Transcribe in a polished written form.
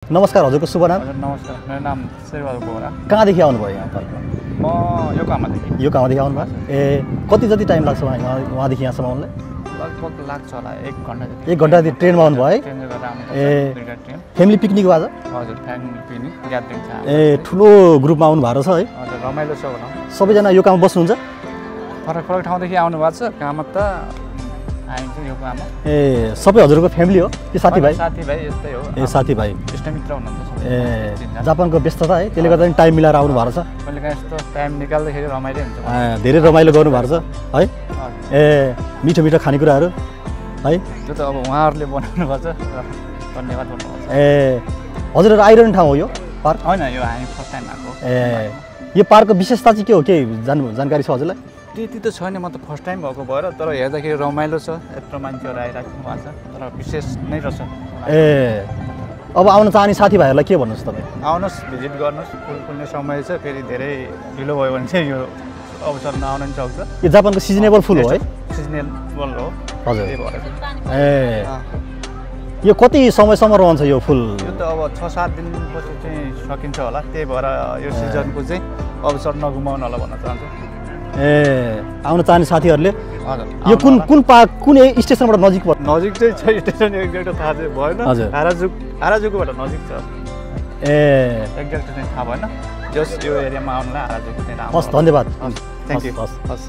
नमस्कार हजुरको शुभ नाम? हजुर नमस्कार, मेरो नाम शेरबहादुर बोहरा। कहाँदेखि आउनुभयो यहाँ पार्कमा? म योकोहामादेखि। योकोहामादेखि आउनुभयो? ए कति जति टाइम लाग्छ वहाँदेखि यहाँसम्म आउनुलाई? लगभग लाग्छ होला 1 घन्टा जति। 1 घन्टा जति ट्रेनमा आउनुभयो है? ट्रेनले गर्दा आउनुपर्छ। ए ट्रेन। फ्यामिली पिकनिक हो आज? हजुर फ्यामिली पिकनिक ग्यादरिङ छ। ए ठुलो ग्रुपमा आउनु भएको छ है? हजुर रमाइलो छ भनौँ। सबैजना योकोहामा बस्नुहुन्छ? फरक फरक ठाउँदेखि आउनु भएको छ। कामत त हामी चाहिँ योकोहामा। ए सबै हजुरको फ्यामिली हो कि साथीभाइ? साथीभाइ यस्तै हो। ए साथीभाइ। इष्टमित्र हुनुहुन्छ सबै। ए जापानको व्यस्तता है त्यसले गर्दा टाइम मिलाएर आउनु भएको छ? कहिलेकाहीँ यस्तो टाइम निकाल्दाखेरि रमाइलो हुन्छ। धेरै रमाइलो गर्नु भएको छ है? ए मिठो मिठो खानेकुराहरू है? त्यो त अब उहाँहरूले बनाउनु पर्छ। धन्यवाद भन्नुपर्छ। ए हजुरहरू आइरहने ठाउँ हो यो पार्क? होइन यो हामी फर्स्ट टाइम आएको। ए यो पार्कको विशेषता चाहिँ के हो? केही जानकारी छ हजुरलाई? त्यति त छैन, म त फर्स्ट टाइम भएको भएर, तर हेर्दाखेरि रमाइलो छ। यत्रो मान्छेहरू आइराख्नु भएको छ, तर विशेष नै रहेछ। ए अब आउन चाहने साथीभाइहरूलाई के भन्नुहोस् तपाईँ? आउनुहोस्, भिजिट गर्नुहोस्। फुल फुल्ने समय छ, फेरि धेरै ढिलो भयो भने चाहिँ यो अवसरमा आउन नि सक्छ। यो जापानको सिजनेबल फुल हो है? सिजनेबल हो। हजुर। त्यही भएर ए यो कति समयसम्म रहन्छ यो फुल? यो त अब 6-7 दिनपछि चाहिँ सकिन्छ होला। त्यही भएर यो सिजनको चाहिँ अवसर नगुमाउनु होला भन्न चाहन्छु। ए आउन चाहने साथीहरूले हजुर। यो कुन पार्क कुन स्टेसनबाट नजिक पर्छ? नजिक चाहिँ छ, स्टेसन एक्ज्याक्ट थाहा चाहिँ भएन। हजुर। हाराजुकुबाट नजिक छ। ए एक्ज्याक्ट चाहिँ थाहा भएन। जस यो एरियामा आउनुलाई हाराजुकु चाहिँ राम्रो। हस् धन्यवाद। Thank you. हस्।